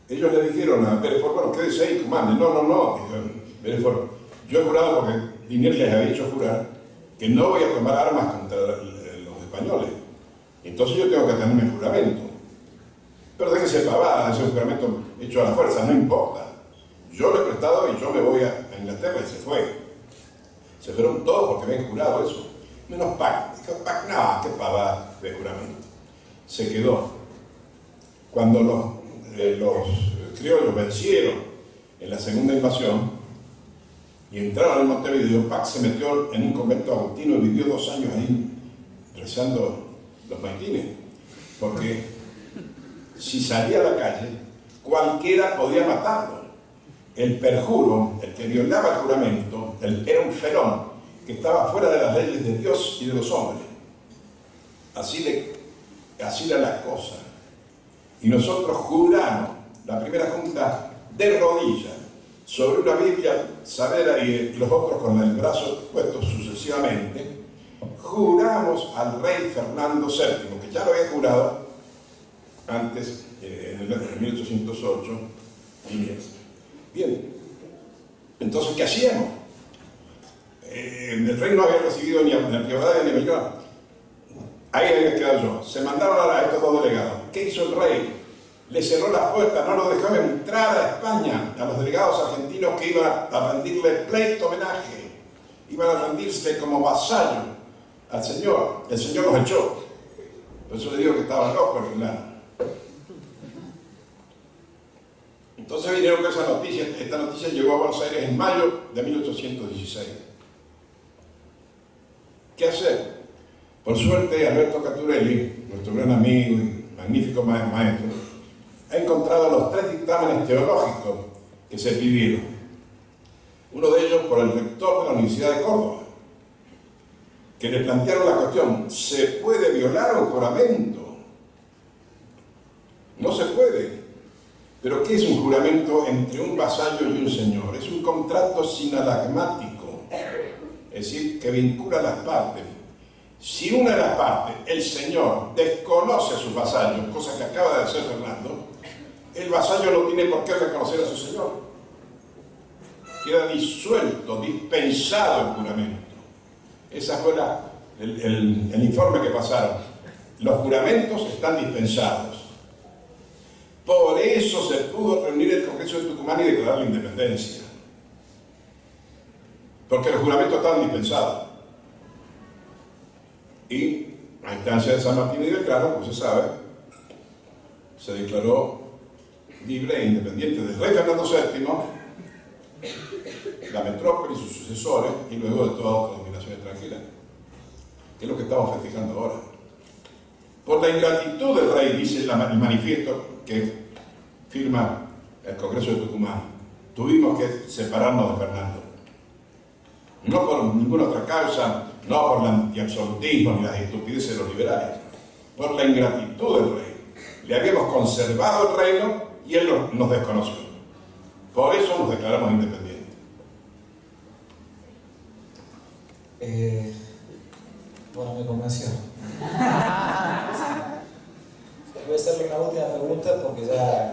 ellos le dijeron a Bedford, bueno, quédese ahí, comande. No, dijeron Bedford, yo he jurado porque Liniers les había hecho jurar que no voy a tomar armas contra los españoles. Entonces yo tengo que tener mi juramento. Pero déjese pavada, ese juramento hecho a la fuerza, no importa. Yo lo he prestado y yo me voy a Inglaterra, y se fue. Se fueron todos porque habían jurado eso. Menos Pack. Dijo Pack, no, qué pavada de juramento. Se quedó. Cuando los criollos vencieron en la segunda invasión y entraron en Montevideo, Pack se metió en un convento agustino y vivió 2 años ahí rezando los maitines. Porque si salía a la calle, cualquiera podía matarlo. El perjuro, el que violaba el juramento, era un felón que estaba fuera de las leyes de Dios y de los hombres. Así era la cosa. Y nosotros juramos, la primera junta de rodillas, sobre una Biblia Saavedra y los otros con el brazo puesto sucesivamente, juramos al rey Fernando VII, que ya lo había jurado antes, en 1808, Liniers. Bien, entonces, ¿qué hacíamos? El rey no había recibido ni a Rivadavia ni a Belgrano. Ahí había quedado yo. Se mandaron a estos 2 delegados. ¿Qué hizo el rey? le cerró las puertas, no los dejaba entrar a España, a los delegados argentinos que iban a rendirle pleito homenaje, iban a rendirse como vasallo al Señor. El Señor los echó. Por eso le digo que estaba loco al final. Entonces vinieron con esa noticia. Esta noticia llegó a Buenos Aires en mayo de 1816. ¿Qué hacer? Por suerte, Alberto Caturelli, nuestro gran amigo y magnífico maestro, ha encontrado los 3 dictámenes teológicos que se pidieron. Uno de ellos por el rector de la Universidad de Córdoba, que le plantearon la cuestión: ¿se puede violar un juramento? No se puede. ¿Pero qué es un juramento entre un vasallo y un señor? Es un contrato sinalagmático, es decir, que vincula a las partes. Si una de las partes, el señor, desconoce a sus vasallos, cosa que acaba de hacer Fernando, el vasallo no tiene por qué reconocer a su señor. Queda disuelto, dispensado el juramento. Ese fue el informe que pasaron. Los juramentos están dispensados. Por eso se pudo reunir el Congreso de Tucumán y declarar la independencia. Porque los juramentos estaban dispensados. Y a instancia de San Martín y Belgrano, como se sabe, se declaró libre e independiente del rey Fernando VII, la metrópoli y sus sucesores, y luego de toda otra dominación extranjera, que es lo que estamos festejando ahora. Por la ingratitud del rey, dice el manifiesto que firma el Congreso de Tucumán, tuvimos que separarnos de Fernando. No por ninguna otra causa, no por el antiabsolutismo ni las estupideces de los liberales, por la ingratitud del rey. Le habíamos conservado el reino y él nos desconoció. Por eso nos declaramos independientes. Bueno, me convenció. Voy a hacerle una última pregunta porque ya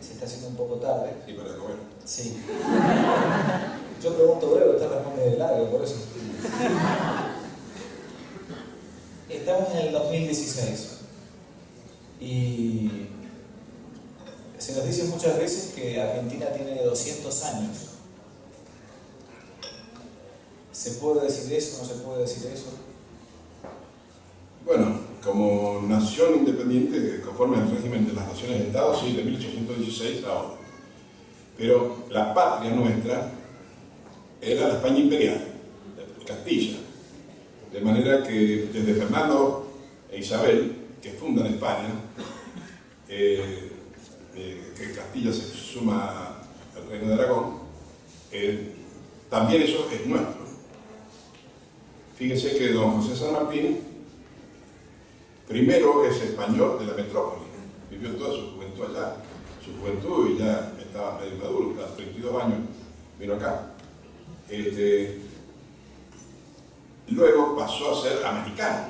se está haciendo un poco tarde. ¿Y para comer? Sí. Yo pregunto breve, usted responde de largo, por eso. Estamos en el 2016 y se nos dice muchas veces que Argentina tiene 200 años. ¿Se puede decir eso? ¿No se puede decir eso? Bueno, como nación independiente, conforme al régimen de las naciones de Estado, sí, de 1816 a ahora. Pero la patria nuestra era la España imperial, Castilla. De manera que desde Fernando e Isabel, que fundan España, que Castilla se suma al Reino de Aragón, también eso es nuestro. Fíjense que don José San Martín primero es español de la metrópoli, vivió toda su juventud allá, su juventud, y ya estaba medio maduro, a los 32 años vino acá. Luego pasó a ser americano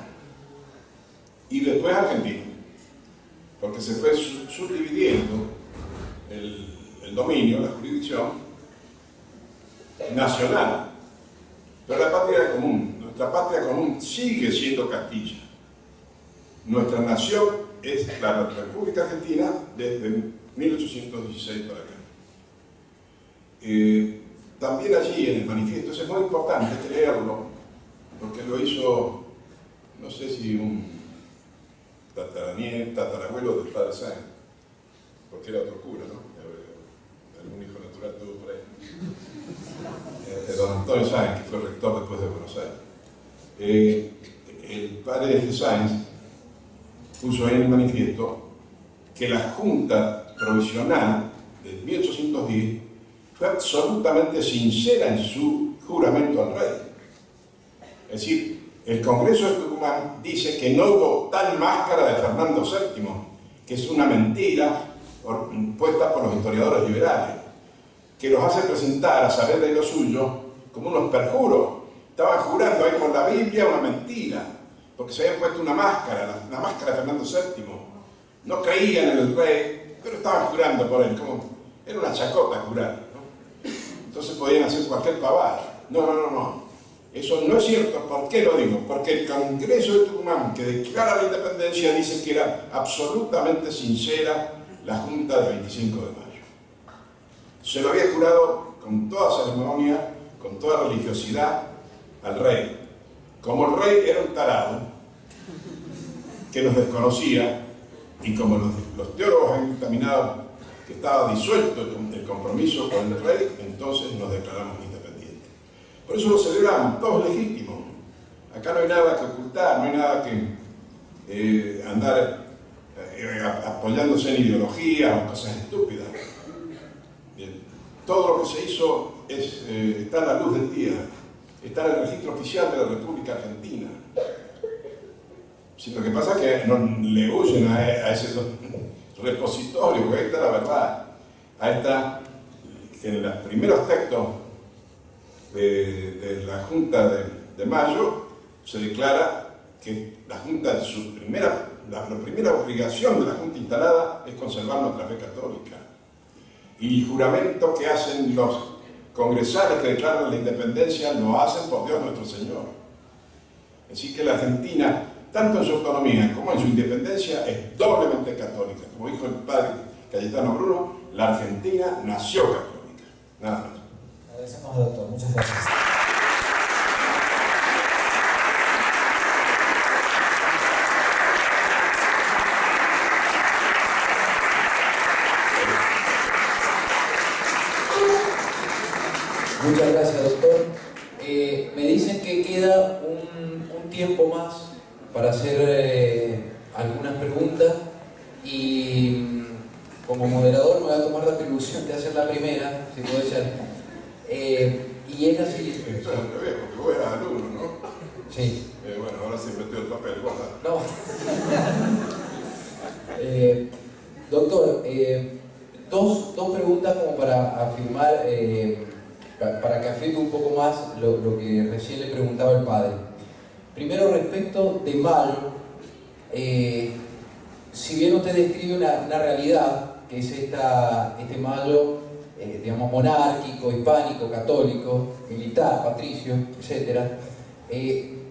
y después argentino, porque se fue subdividiendo el dominio, la jurisdicción nacional. Pero la patria común, nuestra patria común sigue siendo Castilla. Nuestra nación es la República Argentina desde 1816 para acá. También allí en el manifiesto, eso es muy importante leerlo, porque lo hizo, no sé si un tatarabuelo del padre Sáenz, porque era otro cura, ¿no? Algún hijo natural tuvo por ahí. Don Antonio Sáenz, que fue rector después de Buenos Aires. El padre de Sáenz puso ahí en el manifiesto que la Junta Provisional de 1810 fue absolutamente sincera en su juramento al rey. Es decir, el Congreso de Tucumán dice que no hubo tal máscara de Fernando VII, que es una mentira puesta por los historiadores liberales, que los hace presentar a saber de lo suyo como unos perjuros. Estaban jurando ahí por la Biblia una mentira, porque se habían puesto una máscara, la máscara de Fernando VII. No creían en el rey, pero estaban jurando por él, como era una chacota jurar, ¿no? Entonces podían hacer cualquier pavada. No. Eso no es cierto. ¿Por qué lo digo? Porque el Congreso de Tucumán, que declara la independencia, dice que era absolutamente sincera la Junta del 25 de mayo. Se lo había jurado con toda ceremonia, con toda religiosidad al rey. Como el rey era un tarado que nos desconocía, y como los teólogos han dictaminado que estaba disuelto el compromiso con el rey, entonces nos declaramos independientes. Por eso lo celebramos, todo es legítimo. Acá no hay nada que ocultar, no hay nada que andar apoyándose en ideología o cosas estúpidas. Bien. Todo lo que se hizo está a la luz del día, está en el registro oficial de la República Argentina. Sí, lo que pasa es que no le huyen a ese repositorio, porque ahí está la verdad. Ahí está que en los primeros textos de la Junta de Mayo se declara que la Junta, la primera obligación de la Junta instalada es conservar nuestra fe católica. Y el juramento que hacen los congresales que declaran la independencia lo hacen por Dios nuestro Señor. Así que la Argentina, tanto en su autonomía como en su independencia, es doblemente católica. Como dijo el padre Cayetano Bruno, la Argentina nació católica. Nada más. Agradecemos, doctor. Muchas gracias. Muchas gracias, doctor. Me dicen que queda un tiempo más para hacer algunas preguntas y como moderador me voy a tomar la atribución de hacer la primera, si puede ser. Y es así. Eso es al revés, porque vos eras alumno, ¿no? Sí. Bueno, ahora se metió el papel, guarda. No. Doctor, dos preguntas como para afirmar, para que afirme un poco más lo que recién le preguntaba el padre. Primero, respecto de Mayo, si bien usted describe una realidad, que es este Mayo, digamos, monárquico, hispánico, católico, militar, patricio, etc.,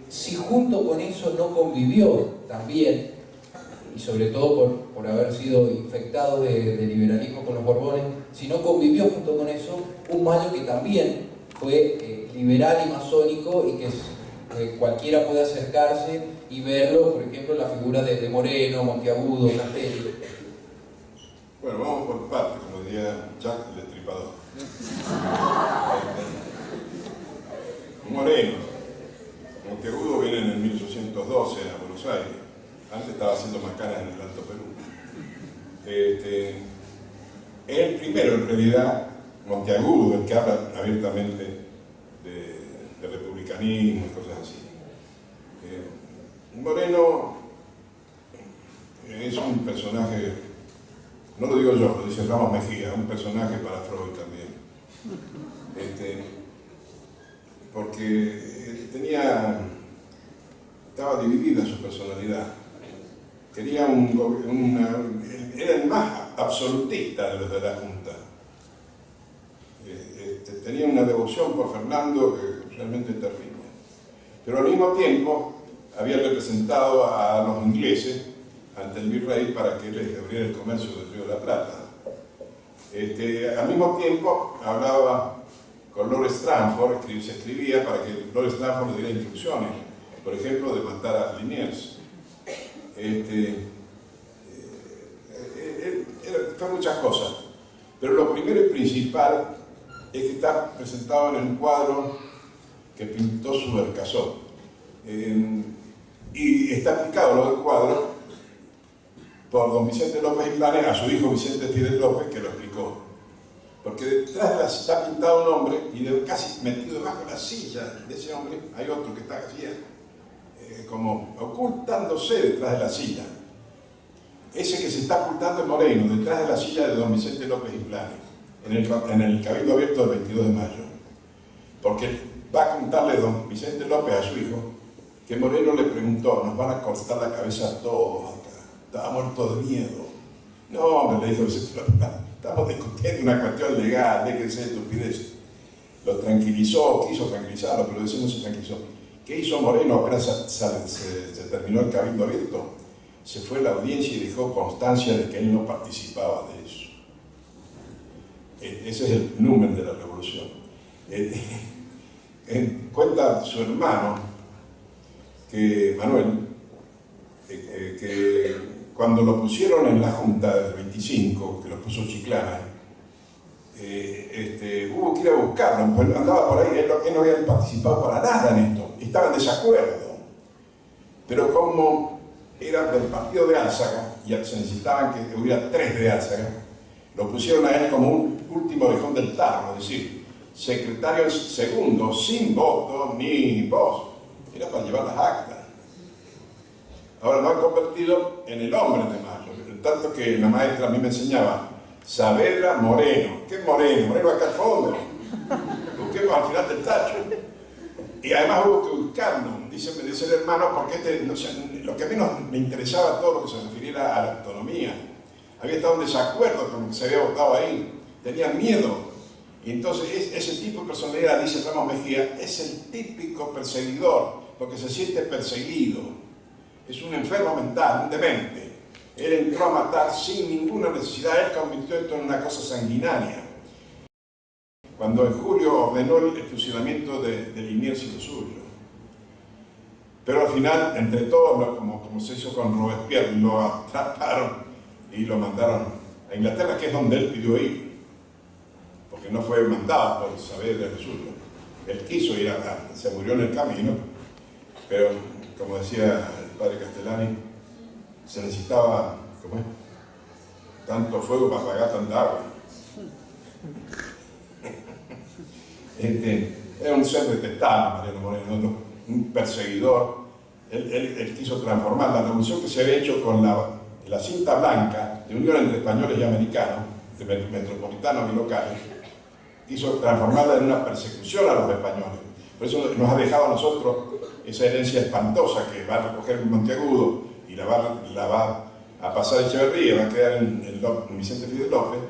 si junto con eso no convivió también, y sobre todo por haber sido infectado de liberalismo con los Borbones, si no convivió junto con eso, un Mayo que también fue liberal y masónico y que cualquiera puede acercarse y verlo, por ejemplo, la figura de Moreno, Monteagudo, Castelli. Bueno, vamos por partes, como diría Jack el Destripador. Moreno. Monteagudo viene en el 1812 a Buenos Aires. Antes estaba haciendo macanas en el Alto Perú. El primero, en realidad, Monteagudo, el que habla abiertamente de republicanismo y cosas así. Moreno es un personaje, no lo digo yo, lo dice Ramos Mejía, un personaje para Freud también. Porque estaba dividida su personalidad. Quería era el más absolutista de los de la Junta. Tenía una devoción por Fernando realmente terrible. Pero al mismo tiempo había representado a los ingleses ante el virrey para que les abriera el comercio del Río de la Plata. Al mismo tiempo hablaba con Lord Stranford, se escribía para que Lord Stranford le diera instrucciones, por ejemplo, de matar a Liniers. Fueron muchas cosas, pero lo primero y principal es que está presentado en un cuadro que pintó Subercaseaux, y está explicado lo del cuadro por don Vicente López y Planes a su hijo Vicente Fidel López, que lo explicó, porque detrás está pintado un hombre y casi metido debajo de la silla de ese hombre hay otro que está así, como ocultándose detrás de la silla. Ese que se está ocultando es Moreno, detrás de la silla de don Vicente López y Planes, en el Cabildo Abierto del 22 de mayo. Porque va a contarle don Vicente López a su hijo que Moreno le preguntó: nos van a cortar la cabeza a todos acá, estaba muerto de miedo. No, hombre, le dijo Vicente López, estamos discutiendo una cuestión legal, déjense de estupidez. Lo tranquilizó, quiso tranquilizarlo, pero ese no se tranquilizó. ¿Qué hizo Moreno apenas se terminó el Cabildo Abierto? se fue a la audiencia y dejó constancia de que él no participaba de eso. Ese es el numen de la revolución. Cuenta su hermano, que Manuel, que cuando lo pusieron en la Junta del 25, que lo puso Chiclana, hubo que ir a buscarlo, pues andaba por ahí, él no había participado para nada en esto, estaba en desacuerdo. Pero como era del partido de Álzaga, y se necesitaban que hubiera 3 de Álzaga, lo pusieron a él como un último orejón del tarro, es decir, secretario segundo, sin voto ni voz. Era para llevar las actas. Ahora lo han convertido en el hombre de Mayo, tanto que la maestra a mí me enseñaba, Saavedra Moreno. ¿Qué Moreno? Moreno acá al fondo. Busquemos al final del tacho. Y además hubo que buscarlo, dice el hermano, porque lo que a mí me interesaba todo lo que se refiriera a la autonomía. Había estado en desacuerdo con lo que se había votado ahí, tenía miedo. Y entonces ese tipo de personalidad, dice Ramos Mejía, es el típico perseguidor, porque se siente perseguido. Es un enfermo mental, un demente. Él entró a matar sin ninguna necesidad, él convirtió esto en una cosa sanguinaria. Cuando en julio ordenó el fusilamiento de Liniers y lo suyo. Pero al final, entre todos, como se hizo con Robespierre, lo atraparon y lo mandaron a Inglaterra, que es donde él pidió ir. Porque no fue mandado por Saavedra y lo suyo. Él quiso ir se murió en el camino, pero como decía el padre Castellani, se necesitaba, ¿cómo es? Tanto fuego para apagar tanta agua. Era un ser detestable, Mariano Moreno, un perseguidor. Él quiso transformar la revolución que se había hecho con la cinta blanca de unión entre españoles y americanos, de metropolitanos y locales, quiso transformarla en una persecución a los españoles. Por eso nos ha dejado a nosotros esa herencia espantosa que va a recoger Monteagudo y la va a pasar Echeverría, va a quedar en Vicente Fidel López,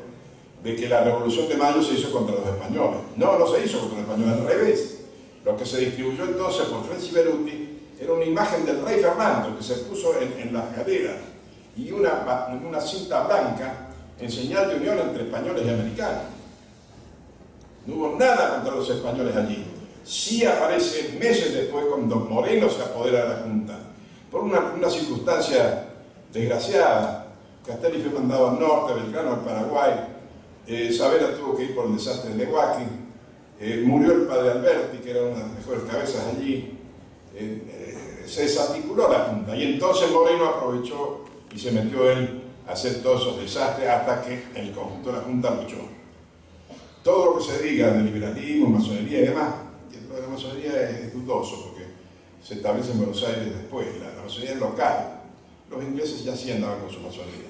de que la Revolución de Mayo se hizo contra los españoles. No se hizo contra los españoles, al revés. Lo que se distribuyó entonces por French y Beruti era una imagen del rey Fernando que se puso en las caderas y una cinta blanca en señal de unión entre españoles y americanos. No hubo nada contra los españoles allí. Sí aparece meses después cuando Moreno se apodera de la Junta. Por una circunstancia desgraciada, Castelli fue mandado al norte, Belgrano al Paraguay, Saavedra tuvo que ir por el desastre de Huaki, murió el padre Alberti, que era una de las mejores cabezas allí, se desarticuló la Junta y entonces Moreno aprovechó y se metió él a hacer todos esos desastres hasta que el conjunto de la Junta luchó. Todo lo que se diga de liberalismo, masonería y demás, lo de la masonería es dudoso porque se establece en Buenos Aires después, la masonería es local. Los ingleses ya sí andaban con su masonería.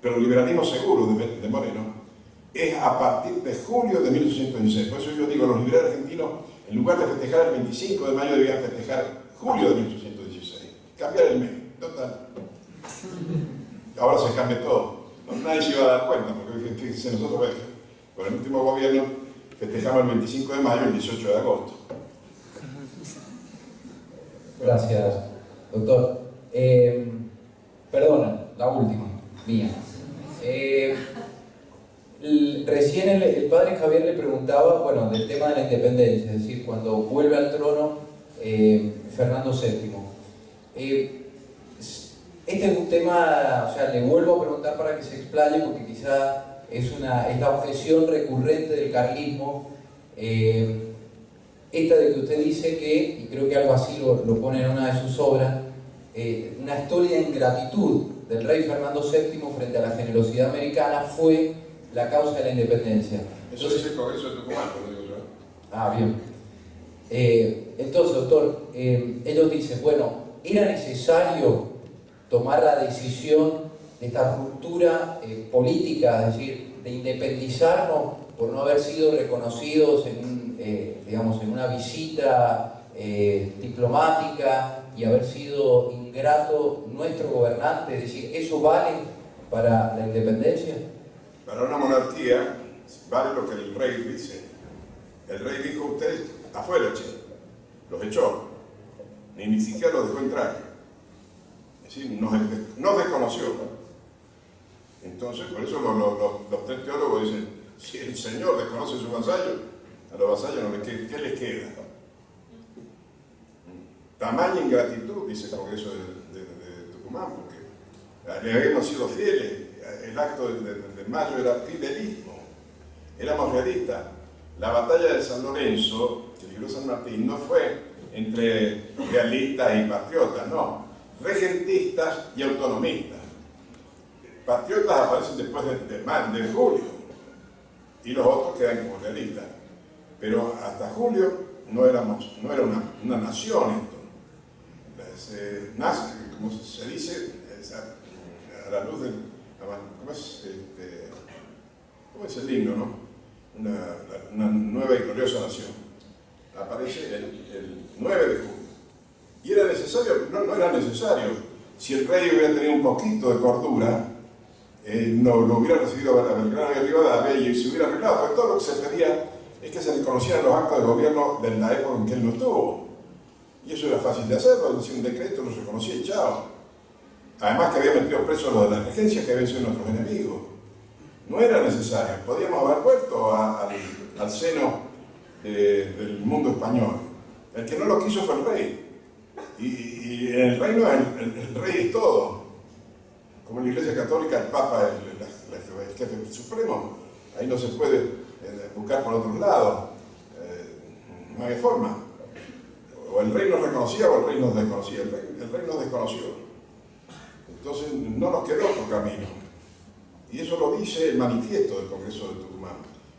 Pero el liberalismo seguro de Moreno es a partir de julio de 1816. Por eso yo digo, los liberales argentinos, en lugar de festejar el 25 de mayo, debían festejar julio de 1816. Cambiar el mes, total. Ahora se cambia todo. Nadie se iba a dar cuenta, porque fíjense, nosotros con el último gobierno festejamos el 25 de mayo y el 18 de agosto. Gracias, doctor. Perdona, la última, mía. Recién el padre Javier le preguntaba, bueno, del tema de la independencia, es decir, cuando vuelve al trono Fernando VII. Este es un tema, o sea, le vuelvo a preguntar para que se explaye, porque quizá es la objeción recurrente del carlismo, esta de que usted dice que, y creo que algo así lo pone en una de sus obras, una historia de ingratitud del rey Fernando VII frente a la generosidad americana fue la causa de la independencia. Eso es el Congreso de Tucumán, lo digo yo. Ah, bien. Entonces, doctor, ellos dicen, bueno, era necesario tomar la decisión de esta ruptura política, es decir, de independizarnos por no haber sido reconocidos digamos, en una visita diplomática y haber sido ingrato nuestro gobernante, es decir, ¿eso vale para la independencia? Para una monarquía vale lo que el rey dice. El rey dijo, ustedes afuera, che, los echó, ni siquiera los dejó entrar. Es decir, nos desconoció. Entonces, por eso los tres teólogos dicen, si el Señor desconoce a sus vasallos, a los vasallos no ¿qué les queda? Tamaña ingratitud, dice el Congreso de Tucumán, porque le habíamos sido fieles. El acto de mayo era fidelismo, éramos realistas. La batalla de San Lorenzo, que libró San Martín, no fue entre realistas y patriotas, no, regentistas y autonomistas. Patriotas aparecen después de julio, y los otros quedan como realistas. Pero hasta julio no era una nación esto. Nace, como se dice, a la luz del... ¿Cómo es el himno, no? Una nueva y gloriosa nación. Aparece el 9 de julio. Y era necesario, no era necesario. Si el rey hubiera tenido un poquito de cordura, no lo hubiera recibido a Belgrano y a Rivadavia y se hubiera arreglado. Porque todo lo que se pedía es que se le conocieran los actos de gobierno de la época en que él no estuvo. Y eso era fácil de hacerlo, decía un decreto, lo reconocía y chao. Además que había metido presos los de la regencia que habían sido nuestros enemigos. No era necesario, podíamos haber vuelto al seno del mundo español. El que no lo quiso fue el rey. Y en el reino el rey es todo. Como en la Iglesia Católica el Papa es el jefe supremo. Ahí no se puede buscar por otros lados. No hay forma. O el rey nos reconocía o el rey nos desconocía. El rey nos desconoció. Entonces no nos quedó otro camino. Y eso lo dice el manifiesto del Congreso de Tucumán.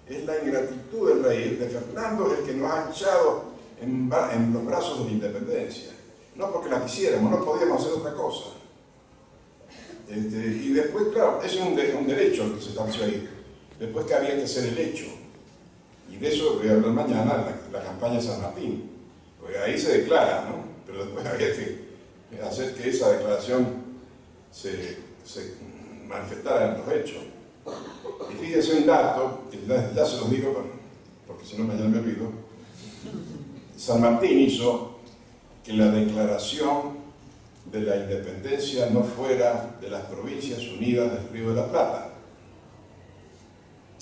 Es la ingratitud del rey. El de Fernando es el que nos ha echado en los brazos de la independencia. No porque la quisiéramos, no podíamos hacer otra cosa. Y después, claro, ese es un derecho el que se estableció ahí. Después que había que hacer el hecho. Y de eso voy a hablar mañana, la campaña de San Martín. Porque ahí se declara, ¿no? Pero después había que hacer que esa declaración se manifestara en los hechos. Y fíjense un dato, que ya se los digo porque si no mañana me olvido. San Martín hizo que la declaración de la independencia no fuera de las Provincias Unidas del Río de la Plata,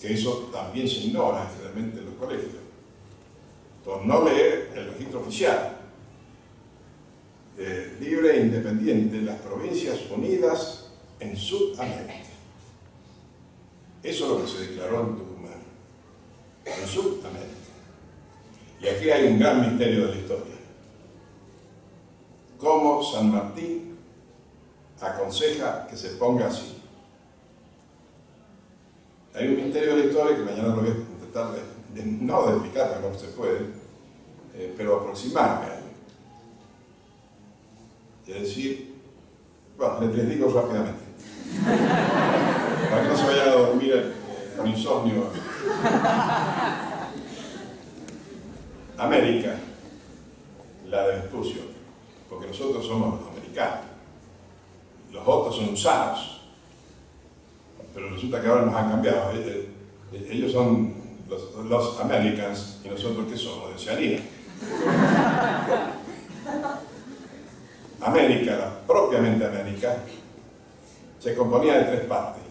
que eso también se ignora generalmente en los colegios, por no leer el registro oficial. Libre e independiente, las Provincias Unidas en Sudamérica. Eso es lo que se declaró en Tucumán, en Sudamérica. Y aquí hay un gran misterio de la historia. Cómo San Martín aconseja que se ponga así. Hay un misterio de la historia que mañana lo voy a intentar no de explicar, porque no se puede, pero aproximarme a él. Es decir, bueno, les digo rápidamente, para que no se vayan a dormir con insomnio. América, la de Vespucio, porque nosotros somos los americanos, los otros son usados, pero resulta que ahora nos han cambiado. Ellos son los Americans y nosotros ¿qué somos? De Oceanía. América, propiamente América, se componía de tres partes.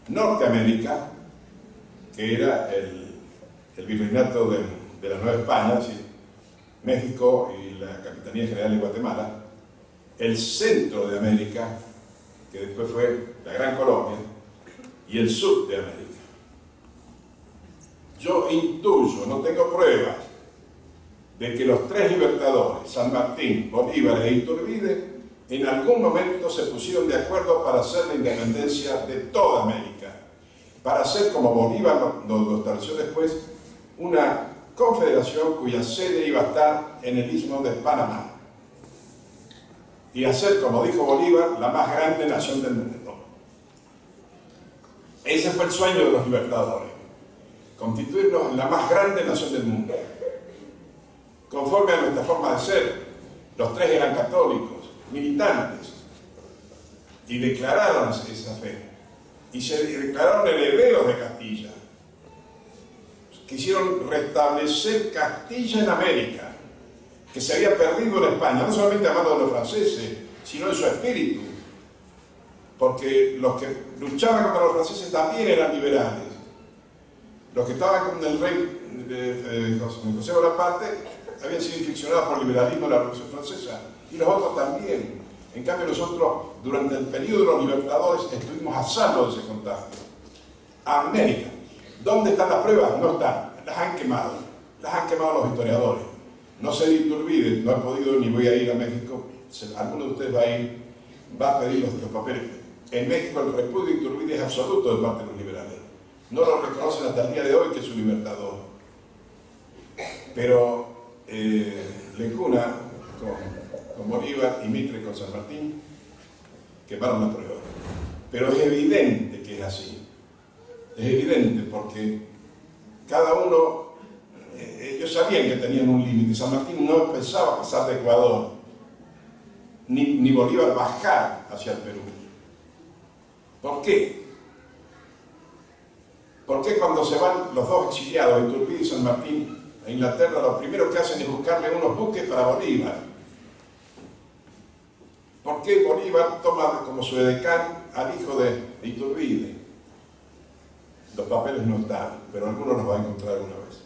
Norteamérica, que era el virreinato de la Nueva España, es decir, México y la Capitanía General de Guatemala. El centro de América, que después fue la Gran Colombia, y el sur de América. Yo intuyo, no tengo pruebas, de que los tres libertadores, San Martín, Bolívar e Iturbide, en algún momento se pusieron de acuerdo para hacer la independencia de toda América, para hacer, como Bolívar lo estableció después, una confederación cuya sede iba a estar en el istmo de Panamá, y hacer, como dijo Bolívar, la más grande nación del mundo. Ese fue el sueño de los libertadores, constituirnos en la más grande nación del mundo. Conforme a nuestra forma de ser, los tres eran católicos, militantes, y declararon esa fe, y se declararon herederos de Castilla. Quisieron restablecer Castilla en América, que se había perdido en España, no solamente a manos de los franceses, sino en su espíritu. Porque los que luchaban contra los franceses también eran liberales. Los que estaban con el rey José Bonaparte habían sido infeccionados por el liberalismo de la Revolución Francesa, y los otros también. En cambio nosotros, durante el periodo de los libertadores, estuvimos a salvo de ese contagio. América. ¿Dónde están las pruebas? No están. Las han quemado los historiadores. No sé de Iturbide, no he podido ni voy a ir a México. Alguno de ustedes va a pedir los papeles. En México el repudio de Iturbide es absoluto de parte de los liberales. No lo reconocen hasta el día de hoy que es su libertador. Pero Lecuna con Bolívar y Mitre con San Martín quemaron la prueba. Pero es evidente que es así. Es evidente porque cada uno, ellos sabían que tenían un límite. San Martín no pensaba pasar de Ecuador, ni Bolívar bajar hacia el Perú. ¿Por qué? Porque cuando se van los dos exiliados, Iturbide y San Martín, a Inglaterra, lo primero que hacen es buscarle unos buques para Bolívar? ¿Por qué Bolívar toma como su edecán al hijo de Iturbide? Los papeles no están, pero algunos los va a encontrar alguna vez.